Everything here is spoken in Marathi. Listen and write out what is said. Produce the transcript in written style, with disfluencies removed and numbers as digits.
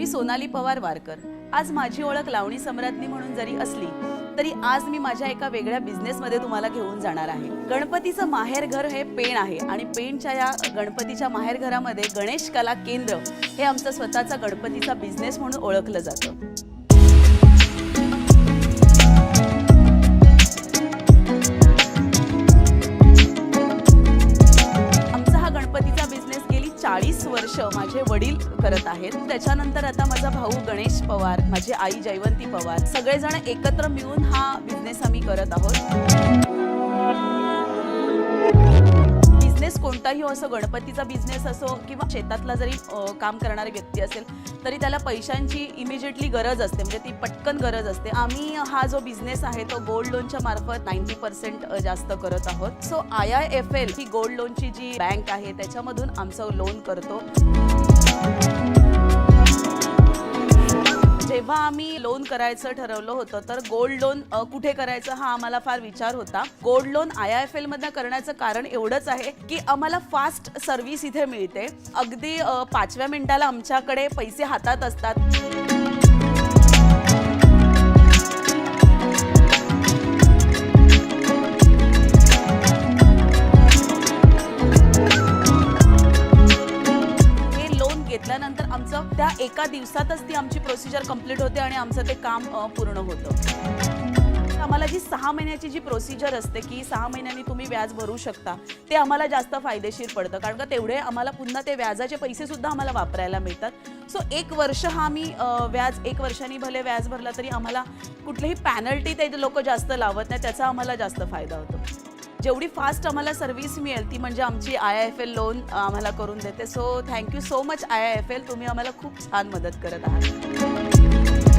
मी सोनाली पवार वारकर। आज माझी ओळख लावणी सम्राज्ञी म्हणून जरी असली तरी आज मी माझ्या एका वेगळ्या बिझनेसमध्ये तुम्हाला घेऊन जाणार आहे। गणपतीचं माहेरघर हे पेण आहे आणि पेणच्या या गणपतीच्या माहेरघरामध्ये गणेश कला केंद्र हे आमचं स्वतःचा गणपतीचा बिझनेस म्हणून ओळखलं जातं। गणपतीचा बिझनेस गेली 40 वर्ष माझे वडील करत आहेत। त्याच्यानंतर आता माझा भाऊ गणेश पवार, माझी आई जयवंती पवार, सगळेजण एकत्र मिळून हा बिझनेस आम्ही करत आहोत। बिझनेस कोणताही असो, गणपतीचा बिझनेस असो किंवा शेतातला जरी काम करणारी व्यक्ती असेल तरी त्याला पैशांची इमिजिएटली गरज असते, म्हणजे ती पटकन गरज असते। आम्ही हा जो बिझनेस आहे तो गोल्ड लोनच्या मार्फत 90% जास्त करत आहोत। सो IIFL ही गोल्ड लोनची जी बँक आहे त्याच्यामधून आमचं लोन करतो। जेव्हा आम्ही लोन करायचं ठरवलं होतं तर गोल्ड लोन कुठे करायचं हा आम्हाला फार विचार होता। गोल्ड लोन IIFL मधनं करण्याचं कारण एवढंच आहे की आम्हाला फास्ट सर्व्हिस इथे मिळते। अगदी 5व्या मिनिटाला आमच्याकडे पैसे हातात असतात। घेतल्यानंतर आमचं त्या एका दिवसातच ती आमची प्रोसिजर कंप्लीट होते आणि आमचं ते काम पूर्ण होतं। आम्हाला जी 6 महिन्याची जी प्रोसिजर असते की 6 महिन्यांनी तुम्ही व्याज भरू शकता, ते आम्हाला जास्त फायदेशीर पडतं, कारण का तेवढे आम्हाला पुन्हा ते व्याजाचे पैसे सुद्धा आम्हाला वापरायला मिळतात। सो 1 वर्ष हा मी व्याज 1 वर्षांनी भले व्याज भरला तरी आम्हाला कुठलीही पॅनल्टी ते लोक जास्त लावत नाही, त्याचा आम्हाला जास्त फायदा होतो। जेवढी फास्ट आम्हाला सर्व्हिस मिळेल ती म्हणजे आमची IIFL लोन आम्हाला करून देते। So thank you so much IIFL, तुम्ही आम्हाला खूप छान मदत करत आहात।